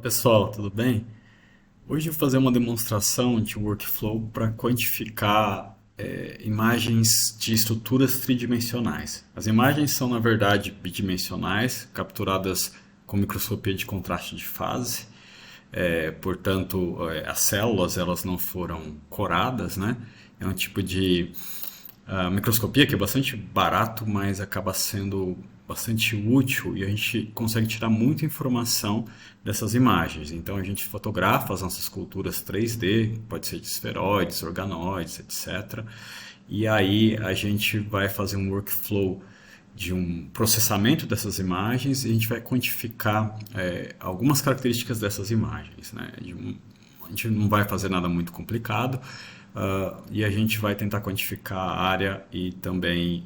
Pessoal, tudo bem? Hoje eu vou fazer uma demonstração de workflow para quantificar imagens de estruturas tridimensionais. As imagens são, na verdade, bidimensionais, capturadas com microscopia de contraste de fase. Portanto, as células elas não foram coradas, né? É um tipo de microscopia que é bastante barato, mas acaba sendo bastante útil e a gente consegue tirar muita informação dessas imagens. Então a gente fotografa as nossas culturas 3D, pode ser de esferoides, organoides, etc. E aí a gente vai fazer um workflow de um processamento dessas imagens e a gente vai quantificar algumas características dessas imagens, né? A gente não vai fazer nada muito complicado, e a gente vai tentar quantificar a área e também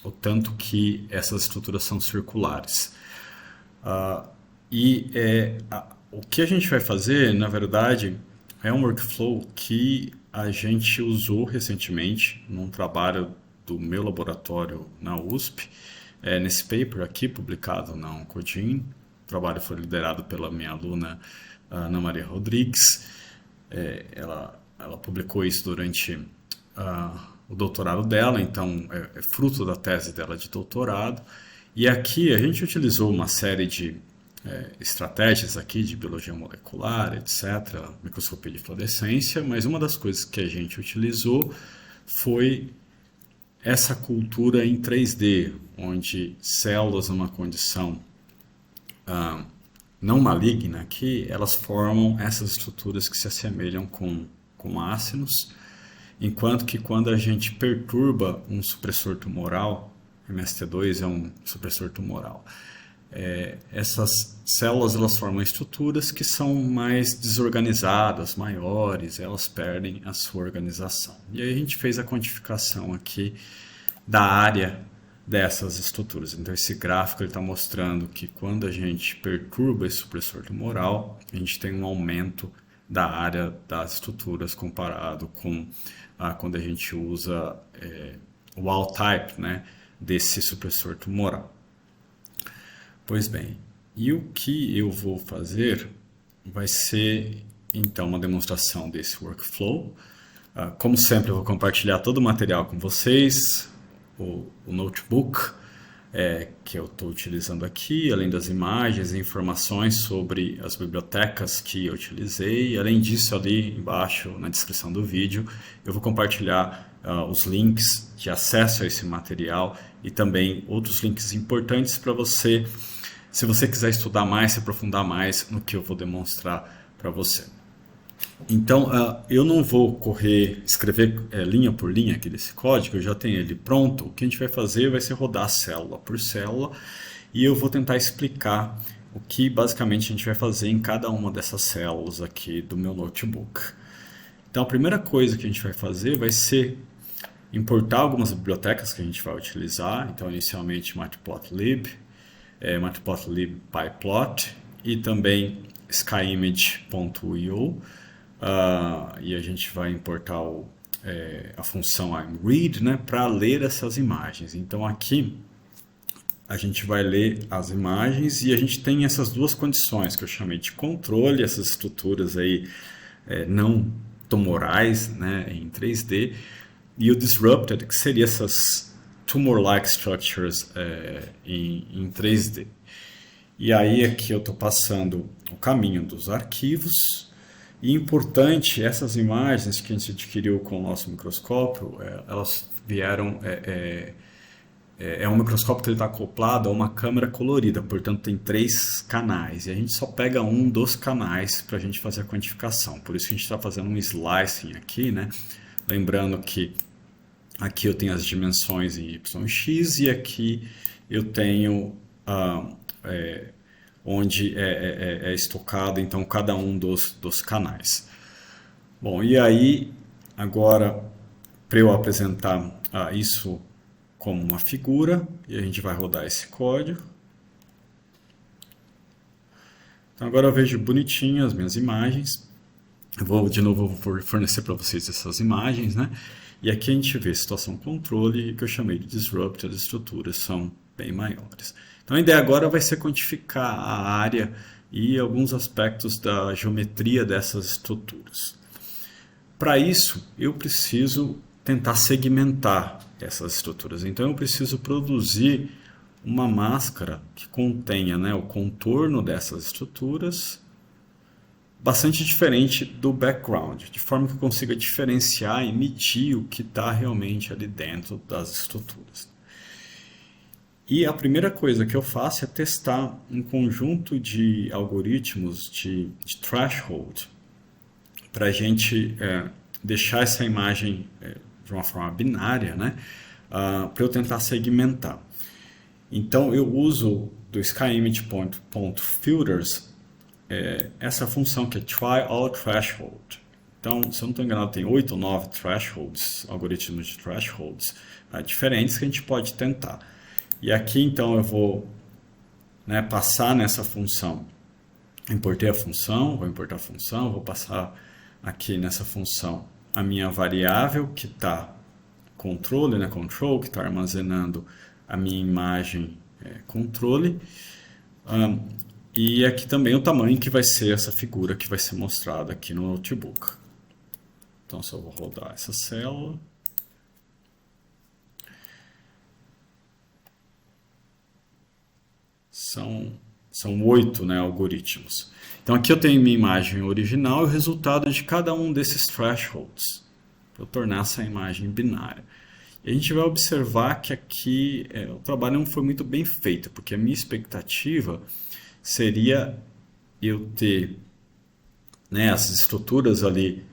o tanto que essas estruturas são circulares. O que a gente vai fazer, na verdade, é um workflow que a gente usou recentemente num trabalho do meu laboratório na USP, nesse paper aqui publicado na Oncogene. O trabalho foi liderado pela minha aluna Ana Maria Rodrigues. Ela publicou isso durante o doutorado dela, então é fruto da tese dela de doutorado. E aqui a gente utilizou uma série de estratégias aqui de biologia molecular, etc., microscopia de fluorescência, mas uma das coisas que a gente utilizou foi essa cultura em 3D, onde células numa condição não maligna aqui, elas formam essas estruturas que se assemelham com ácidos, enquanto que quando a gente perturba um supressor tumoral, MST2 é um supressor tumoral, essas células elas formam estruturas que são mais desorganizadas, maiores, elas perdem a sua organização. E aí a gente fez a quantificação aqui da área dessas estruturas. Então esse gráfico está mostrando que quando a gente perturba esse supressor tumoral, a gente tem um aumento da área das estruturas comparado com quando a gente usa o wild type, né, desse supressor tumoral. Pois bem, e o que eu vou fazer vai ser então uma demonstração desse workflow. Como sempre, eu vou compartilhar todo o material com vocês, o notebook que eu estou utilizando aqui, além das imagens e informações sobre as bibliotecas que eu utilizei. Além disso, ali embaixo na descrição do vídeo, eu vou compartilhar os links de acesso a esse material e também outros links importantes para você, se você quiser estudar mais, se aprofundar mais no que eu vou demonstrar para você. Então, eu não vou escrever linha por linha aqui desse código, eu já tenho ele pronto. O que a gente vai fazer vai ser rodar célula por célula e eu vou tentar explicar o que basicamente a gente vai fazer em cada uma dessas células aqui do meu notebook. Então, a primeira coisa que a gente vai fazer vai ser importar algumas bibliotecas que a gente vai utilizar. Então, inicialmente Matplotlib, Matplotlib PyPlot e também SkyImage.io. E a gente vai importar a função imRead, né, para ler essas imagens. Então aqui a gente vai ler as imagens e a gente tem essas duas condições que eu chamei de controle, essas estruturas aí não tumorais, né, em 3D, e o disrupted, que seria essas tumor-like structures em 3D. E aí aqui eu estou passando o caminho dos arquivos. E importante, essas imagens que a gente adquiriu com o nosso microscópio, elas vieram... É um microscópio que está acoplado a uma câmera colorida, portanto tem 3 canais. E a gente só pega um dos canais para a gente fazer a quantificação. Por isso que a gente está fazendo um slicing aqui, né? Lembrando que aqui eu tenho as dimensões em y e x e aqui eu tenho... onde é estocado então cada um dos canais. Bom, e aí agora para eu apresentar isso como uma figura, e a gente vai rodar esse código. Então agora eu vejo bonitinho as minhas imagens. Eu vou de novo fornecer para vocês essas imagens, né? E aqui a gente vê situação controle, que eu chamei de disrupt, as estruturas são bem maiores. Então a ideia agora vai ser quantificar a área e alguns aspectos da geometria dessas estruturas. Para isso, eu preciso tentar segmentar essas estruturas. Então, eu preciso produzir uma máscara que contenha, né, o contorno dessas estruturas, bastante diferente do background, de forma que eu consiga diferenciar e medir o que está realmente ali dentro das estruturas. E a primeira coisa que eu faço é testar um conjunto de algoritmos de threshold para a gente deixar essa imagem de uma forma binária, né, para eu tentar segmentar. Então eu uso do SkyImage.filters essa função que é try all threshold. Então, se eu não estou enganado, tem 8 ou 9 thresholds, algoritmos de thresholds diferentes que a gente pode tentar. E aqui então eu vou, né, passar nessa função. Importei a função, vou importar a função, vou passar aqui nessa função a minha variável que está controle, né, control, que está armazenando a minha imagem controle. E aqui também o tamanho que vai ser essa figura que vai ser mostrada aqui no notebook. Então, só vou rodar essa célula. São 8, né, algoritmos. Então, aqui eu tenho minha imagem original e o resultado de cada um desses thresholds, para eu tornar essa imagem binária. E a gente vai observar que aqui o trabalho não foi muito bem feito, porque a minha expectativa seria eu ter, né, essas estruturas ali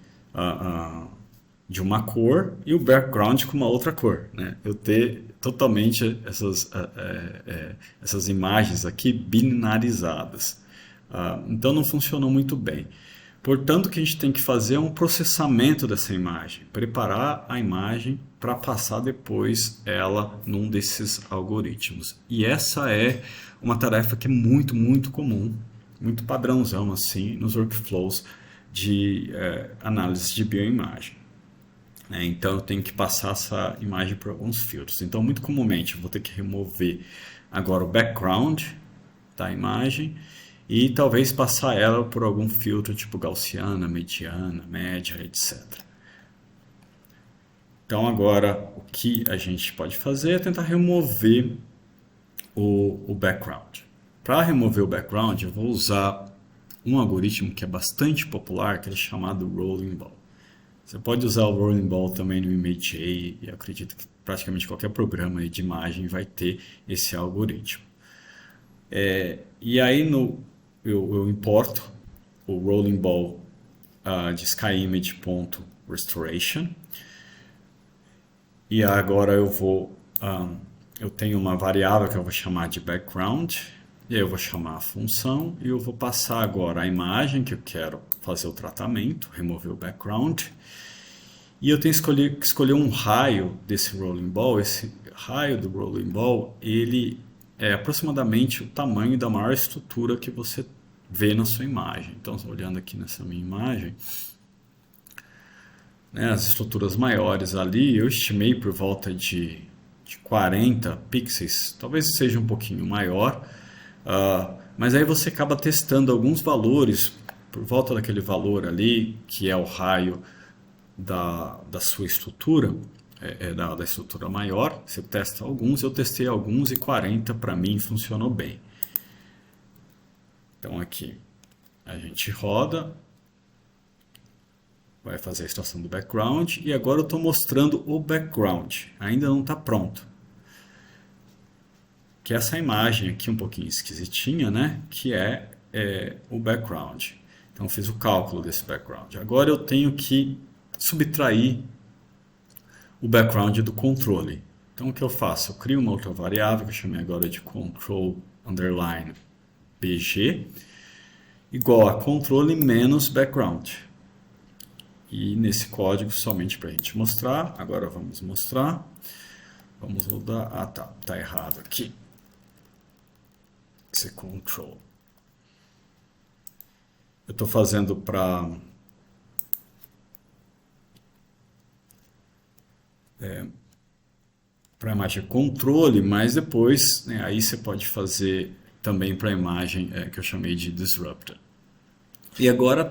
de uma cor e o background com uma outra cor, né? Eu ter totalmente essas imagens aqui binarizadas. Então não funcionou muito bem. Portanto, o que a gente tem que fazer é um processamento dessa imagem, preparar a imagem para passar depois ela num desses algoritmos. E essa é uma tarefa que é muito, muito comum, muito padrãozão assim, nos workflows de análise de bioimagem. Então, eu tenho que passar essa imagem por alguns filtros. Então, muito comumente, eu vou ter que remover agora o background da imagem e talvez passar ela por algum filtro tipo gaussiana, mediana, média, etc. Então, agora, o que a gente pode fazer é tentar remover o background. Para remover o background, eu vou usar um algoritmo que é bastante popular, que é chamado Rolling Ball. Você pode usar o Rolling Ball também no Imagery, e acredito que praticamente qualquer programa de imagem vai ter esse algoritmo. E aí eu importo o Rolling Ball de SkyImage.restoration. E agora eu tenho uma variável que eu vou chamar de background, e aí eu vou chamar a função, e eu vou passar agora a imagem que eu quero fazer o tratamento, remover o background, e eu tenho que escolher um raio desse Rolling Ball. Esse raio do Rolling Ball, ele é aproximadamente o tamanho da maior estrutura que você vê na sua imagem. Então, olhando aqui nessa minha imagem, né, as estruturas maiores ali, eu estimei por volta de 40 pixels, talvez seja um pouquinho maior, mas aí você acaba testando alguns valores por volta daquele valor ali, que é o raio da sua estrutura, da estrutura maior. Você testa alguns, eu testei alguns e 40 para mim funcionou bem. Então aqui a gente roda, vai fazer a extração do background e agora eu estou mostrando o background, ainda não está pronto. Que é essa imagem aqui um pouquinho esquisitinha, né? Que é o background. Então eu fiz o cálculo desse background. Agora eu tenho que subtrair o background do controle. Então o que eu faço? Eu crio uma outra variável que eu chamei agora de control underline bg igual a controle menos background. E nesse código, somente para a gente mostrar, agora vamos mostrar. Vamos rodar. Tá errado aqui. Esse control. Eu estou fazendo para a imagem controle, mas depois, né, aí você pode fazer também para a imagem que eu chamei de disrupted. E agora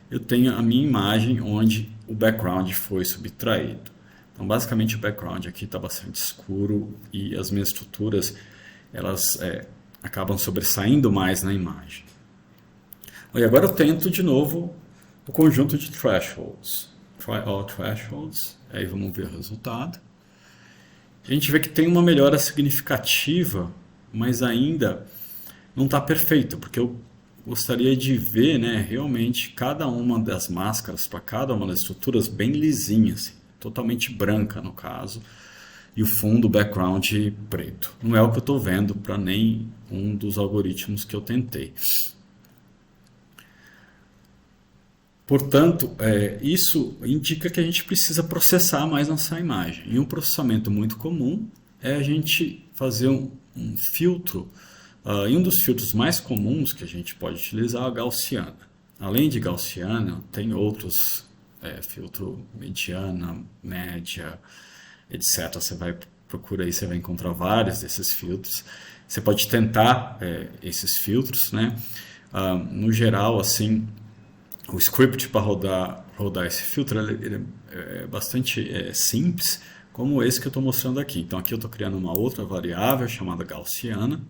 eu tenho a minha imagem onde o background foi subtraído. Então, basicamente, o background aqui está bastante escuro e as minhas estruturas elas acabam sobressaindo mais na imagem. E agora eu tento de novo o conjunto de thresholds. Try all thresholds. Aí vamos ver o resultado. A gente vê que tem uma melhora significativa, mas ainda não está perfeito, porque eu gostaria de ver, né, realmente cada uma das máscaras para cada uma das estruturas bem lisinhas, assim, totalmente branca no caso, e o fundo, o background preto. Não é o que eu estou vendo para nenhum dos algoritmos que eu tentei. Portanto, isso indica que a gente precisa processar mais nossa imagem. E um processamento muito comum é a gente fazer um filtro. E um dos filtros mais comuns que a gente pode utilizar é a gaussiana. Além de gaussiana, tem outros filtro mediana, média, etc. Você vai procura aí, você vai encontrar vários desses filtros. Você pode tentar esses filtros, né? No geral, assim, o script para rodar esse filtro ele é bastante simples, como esse que eu estou mostrando aqui. Então aqui eu estou criando uma outra variável chamada gaussiana,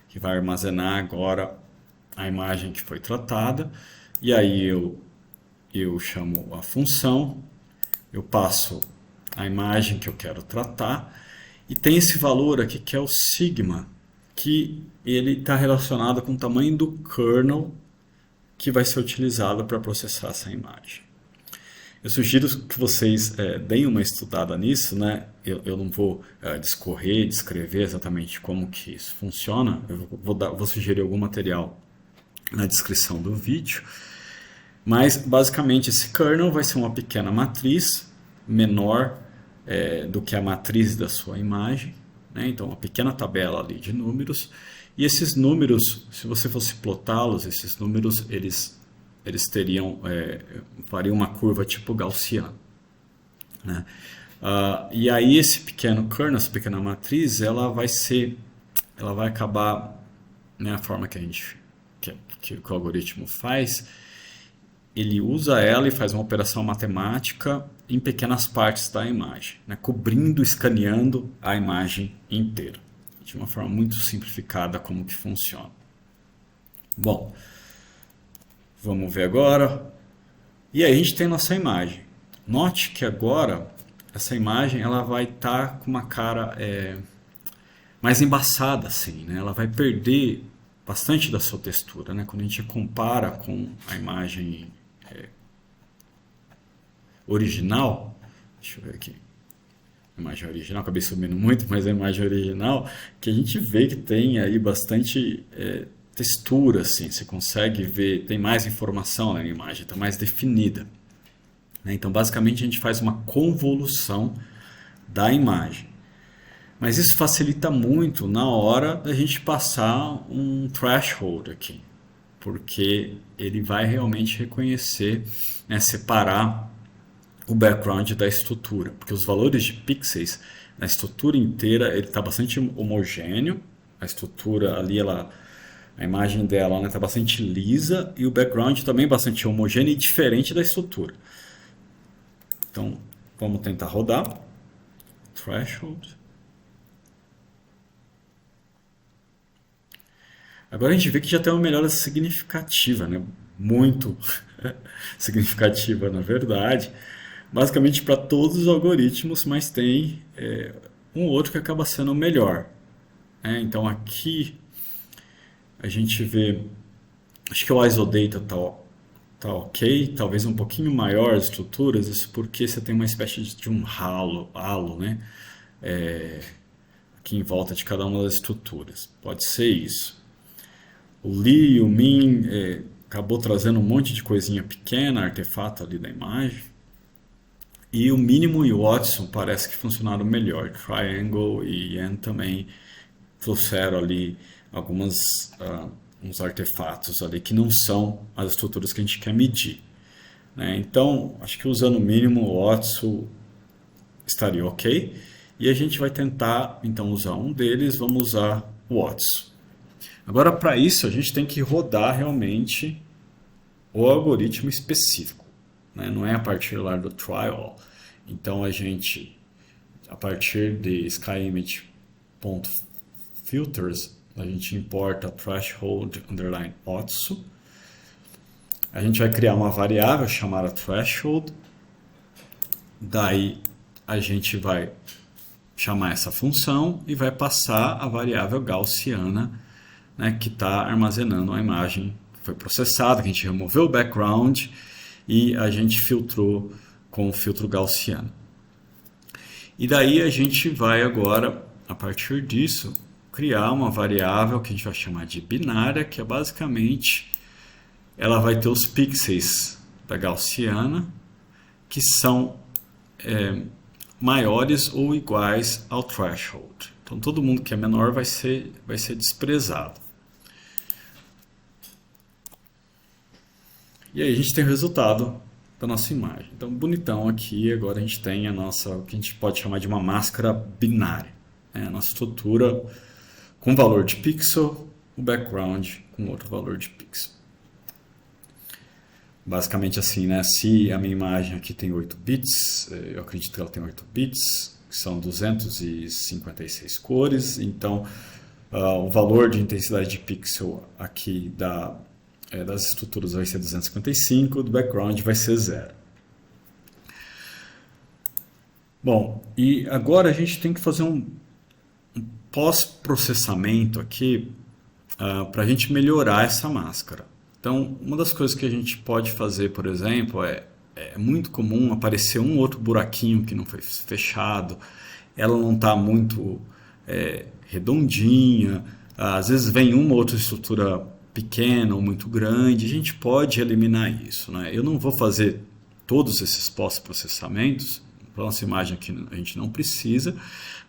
que vai armazenar agora a imagem que foi tratada, e aí eu chamo a função, eu passo a imagem que eu quero tratar, e tem esse valor aqui que é o sigma, que ele está relacionado com o tamanho do kernel que vai ser utilizado para processar essa imagem. Eu sugiro que vocês deem uma estudada nisso, né? Eu não vou descrever exatamente como que isso funciona. Eu vou sugerir algum material na descrição do vídeo. Mas, basicamente, esse kernel vai ser uma pequena matriz, menor do que a matriz da sua imagem, né? Então, uma pequena tabela ali de números. E esses números, se você fosse plotá-los, esses números, eles teriam, fariam uma curva tipo gaussiana, né? E aí esse pequeno kernel, essa pequena matriz, ela vai acabar, né, a forma que o algoritmo faz, ele usa ela e faz uma operação matemática em pequenas partes da imagem, né, cobrindo, escaneando a imagem inteira, de uma forma muito simplificada como que funciona. Bom, vamos ver agora. E aí a gente tem nossa imagem. Note que agora essa imagem ela vai estar com uma cara mais embaçada, assim, né? Ela vai perder bastante da sua textura, né? Quando a gente compara com a imagem original, deixa eu ver aqui. A imagem original, acabei subindo muito, mas a imagem original, que a gente vê que tem aí bastante textura, assim, você consegue ver, tem mais informação na imagem, está mais definida, né? Então, basicamente, a gente faz uma convolução da imagem. Mas isso facilita muito na hora da gente passar um threshold aqui, porque ele vai realmente reconhecer, né, separar o background da estrutura, porque os valores de pixels na estrutura inteira ele está bastante homogêneo, a estrutura ali, a imagem dela está bastante lisa e o background também bastante homogêneo e diferente da estrutura. Então vamos tentar rodar threshold. Agora a gente vê que já tem uma melhora significativa, né? Muito significativa na verdade. Basicamente para todos os algoritmos, mas tem um outro que acaba sendo melhor. Então aqui a gente vê, acho que o isodata tá ok, talvez um pouquinho maior as estruturas, isso porque você tem uma espécie de um halo, né? Aqui em volta de cada uma das estruturas. Pode ser isso. O li e o min acabou trazendo um monte de coisinha pequena, artefato ali da imagem. E o mínimo e o Watson parece que funcionaram melhor. Triangle e Yen também trouxeram ali uns artefatos ali que não são as estruturas que a gente quer medir, né? Então, acho que usando o mínimo, o Watson estaria ok. E a gente vai tentar, então, usar um deles. Vamos usar o Watson. Agora, para isso, a gente tem que rodar realmente o algoritmo específico, né? Não é a partir lá do trial. Então, a gente, a partir de skyimage.filters, a gente importa threshold underline otsu. A gente vai criar uma variável chamada threshold. Daí a gente vai chamar essa função e vai passar a variável gaussiana, né, que está armazenando a imagem que foi processada, que a gente removeu o background e a gente filtrou com o filtro gaussiano. E daí a gente vai agora, a partir disso, criar uma variável que a gente vai chamar de binária, que é basicamente, ela vai ter os pixels da gaussiana, que são maiores ou iguais ao threshold. Então todo mundo que é menor vai ser desprezado. E aí a gente tem o resultado da nossa imagem. Então bonitão aqui, agora a gente tem a nossa, o que a gente pode chamar de uma máscara binária. A nossa estrutura com valor de pixel, o background com outro valor de pixel. Basicamente assim, né? Se a minha imagem aqui tem 8 bits, eu acredito que ela tem 8 bits, que são 256 cores, então o valor de intensidade de pixel aqui das estruturas vai ser 255, do background vai ser 0. Bom, e agora a gente tem que fazer um pós-processamento aqui para a gente melhorar essa máscara. Então, uma das coisas que a gente pode fazer, por exemplo, é muito comum aparecer um outro buraquinho que não foi fechado, ela não está muito redondinha, às vezes vem uma outra estrutura pequena ou muito grande, a gente pode eliminar isso, né? Eu não vou fazer todos esses pós-processamentos, para nossa imagem aqui a gente não precisa,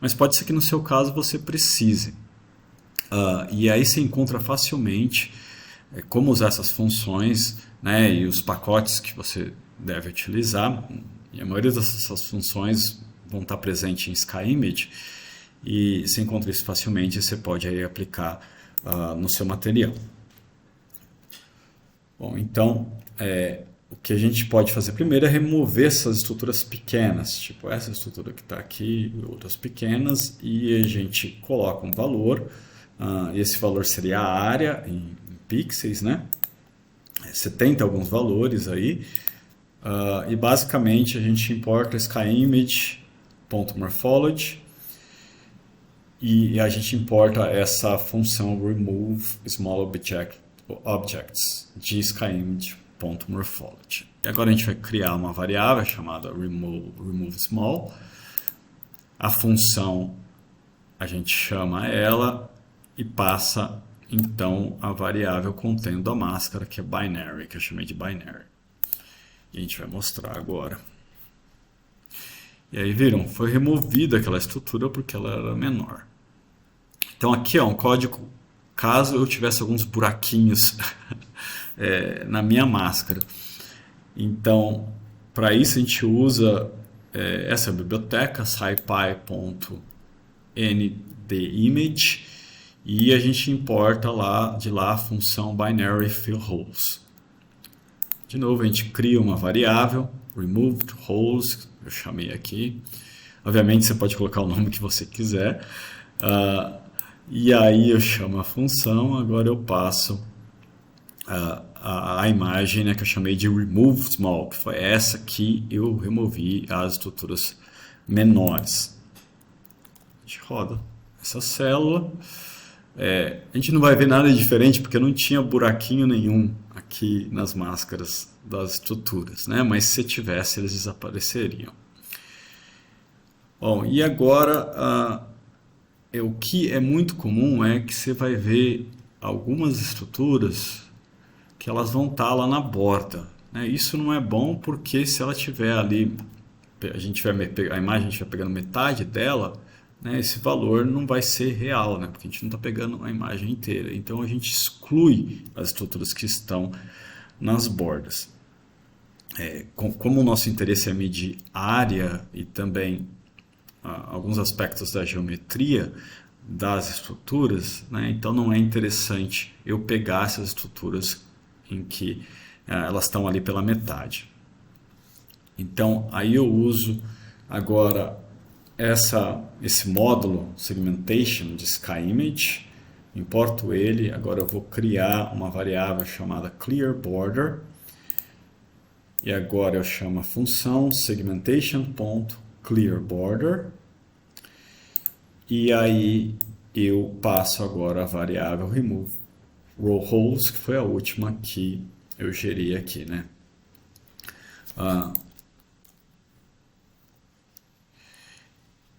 mas pode ser que no seu caso você precise. E aí você encontra facilmente como usar essas funções, né, e os pacotes que você deve utilizar. E a maioria dessas funções vão estar presentes em SkyImage e você encontra isso facilmente e você pode aí aplicar no seu material. Bom, então o que a gente pode fazer primeiro é remover essas estruturas pequenas, tipo essa estrutura que está aqui, outras pequenas, e a gente coloca um valor, e esse valor seria a área em pixels, né? Você tenta alguns valores aí, e basicamente a gente importa SkyImage.morphology e a gente importa essa função remove small objects de SkyImage.morphology. E agora a gente vai criar uma variável chamada remove small. A função a gente chama ela e passa então a variável contendo a máscara, que é binary, que eu chamei de binary. E a gente vai mostrar agora. E aí viram, foi removida aquela estrutura porque ela era menor. Então aqui é um código, caso eu tivesse alguns buraquinhos na minha máscara. Então, para isso a gente usa essa biblioteca, scipy.ndimage, e a gente importa de lá a função binary fill holes. De novo, a gente cria uma variável, removed holes, eu chamei aqui. Obviamente, você pode colocar o nome que você quiser. E aí eu chamo a função, agora eu passo a imagem, né, que eu chamei de remove small, que foi essa que eu removi as estruturas menores. A gente roda essa célula. A gente não vai ver nada diferente porque não tinha buraquinho nenhum aqui nas máscaras das estruturas, né? Mas se tivesse, eles desapareceriam. Bom, e agora o que é muito comum é que você vai ver algumas estruturas que elas vão estar lá na borda, né? Isso não é bom porque se ela estiver ali, a imagem a gente vai pegando metade dela, né, esse valor não vai ser real, né, porque a gente não está pegando a imagem inteira. Então a gente exclui as estruturas que estão nas bordas. Como o nosso interesse é medir área e também alguns aspectos da geometria, das estruturas, né? Então não é interessante eu pegar essas estruturas em que elas estão ali pela metade. Então aí eu uso agora esse módulo segmentation de SkyImage, importo ele, agora eu vou criar uma variável chamada clearBorder, e agora eu chamo a função segmentation.clearBorder, e aí eu passo agora a variável remove row holes, que foi a última que eu gerei aqui, né?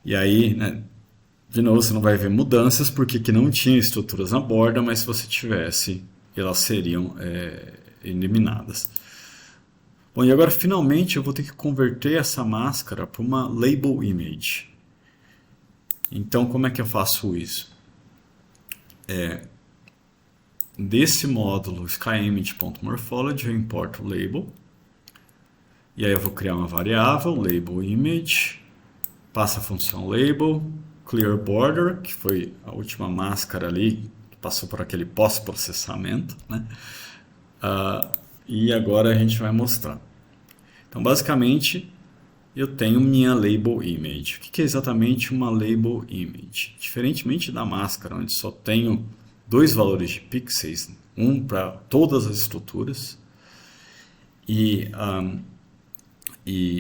E aí, né, de novo, você não vai ver mudanças, porque aqui não tinha estruturas na borda, mas se você tivesse, elas seriam eliminadas. Bom, e agora finalmente eu vou ter que converter essa máscara para uma label image. Então, como é que eu faço isso? Desse módulo SkyImage.morphology eu importo o label, e aí eu vou criar uma variável, label image, passa a função label, clearBorder, que foi a última máscara ali, que passou por aquele pós-processamento, né? E agora a gente vai mostrar. Então, basicamente, eu tenho minha label image. O que é exatamente uma label image? Diferentemente da máscara, onde só tenho dois valores de pixels, um para todas as estruturas e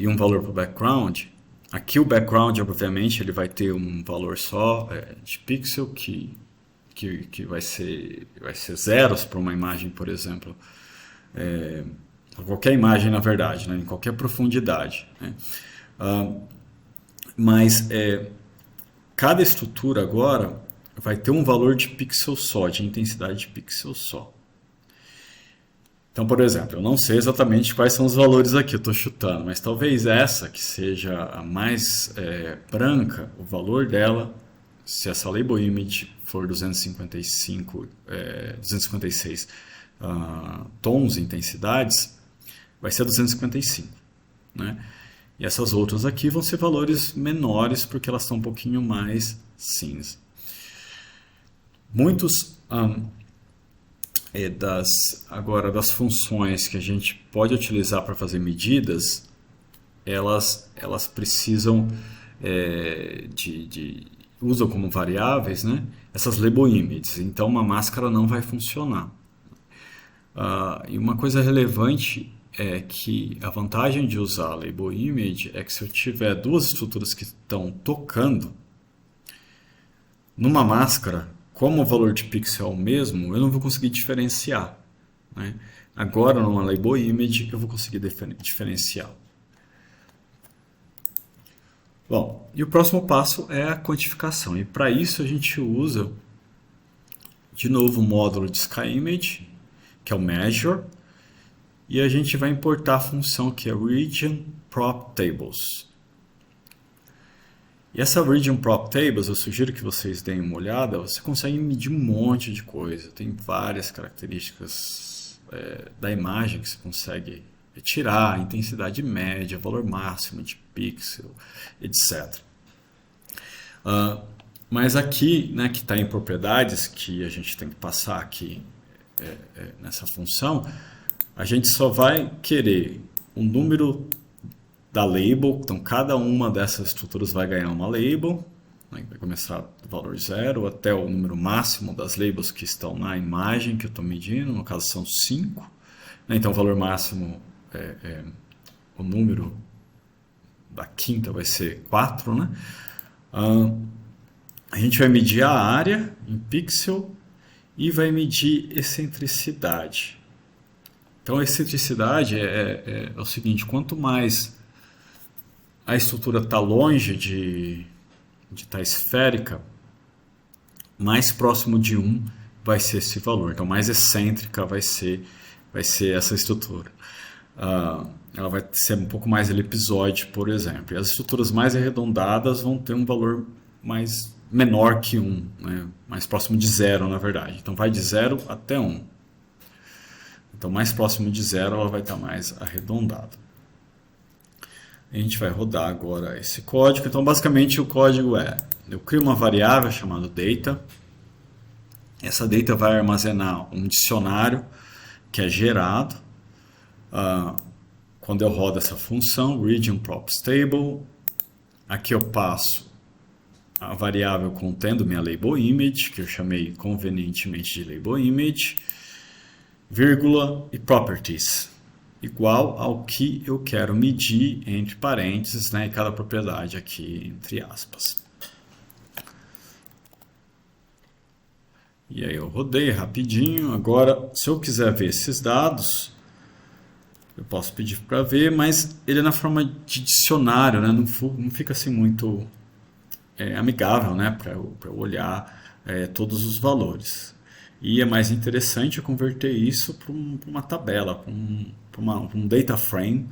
um valor para o background. Aqui o background, obviamente, ele vai ter um valor só de pixel que vai ser zeros para uma imagem, por exemplo. Qualquer imagem, na verdade, né? Em qualquer profundidade, né? Mas cada estrutura agora vai ter um valor de pixel só, de intensidade de pixel só. Então, por exemplo, eu não sei exatamente quais são os valores aqui, eu estou chutando, mas talvez essa que seja a mais branca, o valor dela, se essa label image for 256 tons, intensidades, vai ser 255, né? E essas outras aqui vão ser valores menores porque elas estão um pouquinho mais cinza. Muitos das funções que a gente pode utilizar para fazer medidas, elas precisam usam como variáveis, né, essas label images. Então uma máscara não vai funcionar. E uma coisa relevante é que a vantagem de usar a label image é que se eu tiver duas estruturas que estão tocando numa máscara, como o valor de pixel é o mesmo, eu não vou conseguir diferenciar, né? Agora, numa label image, eu vou conseguir diferenciar. Bom, e o próximo passo é a quantificação. E para isso a gente usa, de novo, o módulo de SkyImage, que é o Measure, e a gente vai importar a função que é Region Prop Tables. E essa Region Prop Tables, eu sugiro que vocês deem uma olhada, você consegue medir um monte de coisa, tem várias características da imagem que você consegue tirar, intensidade média, valor máximo de pixel, etc. Mas aqui, né, que está em propriedades, que a gente tem que passar aqui nessa função, a gente só vai querer um número da label, então cada uma dessas estruturas vai ganhar uma label, né, vai começar do valor 0 até o número máximo das labels que estão na imagem que eu estou medindo, no caso são 5, né, então o valor máximo, o número da quinta vai ser 4, né? A gente vai medir a área em pixel e vai medir excentricidade. Então a excentricidade é o seguinte, quanto mais a estrutura está longe de estar esférica, mais próximo de 1 vai ser esse valor. Então, mais excêntrica vai ser essa estrutura. Ela vai ser um pouco mais elipsoide, por exemplo. E as estruturas mais arredondadas vão ter um valor menor que 1, né? Mais próximo de 0, na verdade. Então, vai de 0 até 1. Então, mais próximo de 0, ela vai estar mais arredondada. A gente vai rodar agora esse código. Então, basicamente, o código é eu crio uma variável chamada data. Essa data vai armazenar um dicionário que é gerado quando eu rodo essa função, region props table. Aqui eu passo a variável contendo minha label image, que eu chamei convenientemente de label image, vírgula e properties, igual ao que eu quero medir entre parênteses, né, e cada propriedade aqui entre aspas. E aí eu rodei rapidinho. Agora, se eu quiser ver esses dados, eu posso pedir para ver, mas ele é na forma de dicionário, né? Não fica assim muito amigável, né? Para eu olhar todos os valores. E é mais interessante eu converter isso para uma tabela, para um data frame,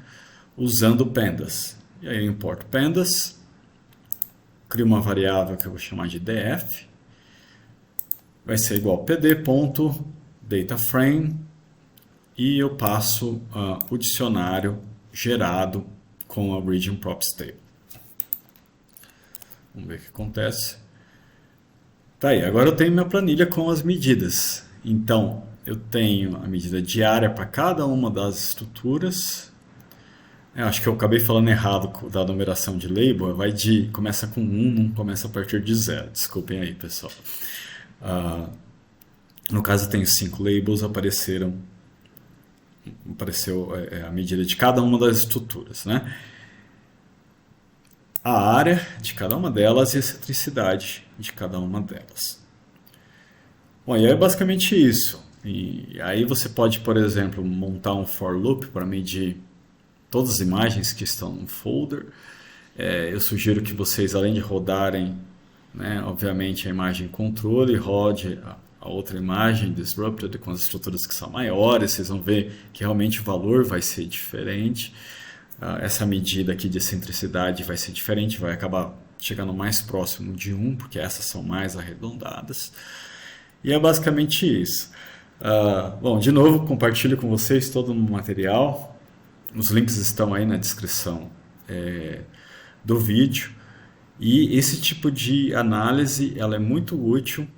usando pandas. E aí eu importo pandas, crio uma variável que eu vou chamar de df, vai ser igual a pd.dataframe, e eu passo o dicionário gerado com a region props table. Vamos ver o que acontece. Tá aí, agora eu tenho minha planilha com as medidas. Então, eu tenho a medida diária para cada uma das estruturas. Eu acho que eu acabei falando errado da numeração de label. Começa com 1, não começa a partir de 0. Desculpem aí, pessoal. No caso, eu tenho 5 labels, apareceu a medida de cada uma das estruturas, né? A área de cada uma delas e a excentricidade de cada uma delas. Bom, e é basicamente isso. E aí você pode, por exemplo, montar um for loop para medir todas as imagens que estão no folder. Eu sugiro que vocês, além de rodarem, né, obviamente, a imagem controle, rode a outra imagem disrupted com as estruturas que são maiores. Vocês vão ver que realmente o valor vai ser diferente. Essa medida aqui de excentricidade vai ser diferente, vai acabar chegando mais próximo de 1, porque essas são mais arredondadas. E é basicamente isso. Bom, de novo, compartilho com vocês todo o material. Os links estão aí na descrição do vídeo. E esse tipo de análise, ela é muito útil.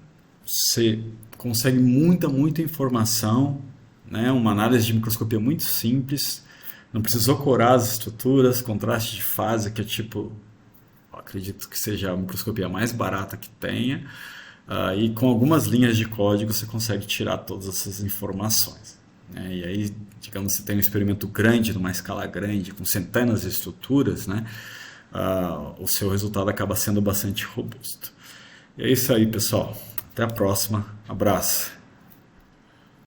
Você consegue muita informação, né? Uma análise de microscopia muito simples. Não precisou corar as estruturas, contraste de fase, que é tipo, acredito que seja a microscopia mais barata que tenha. E com algumas linhas de código você consegue tirar todas essas informações, né? E aí, digamos, você tem um experimento grande, numa escala grande, com centenas de estruturas, né? O seu resultado acaba sendo bastante robusto. E é isso aí, pessoal. Até a próxima. Abraço.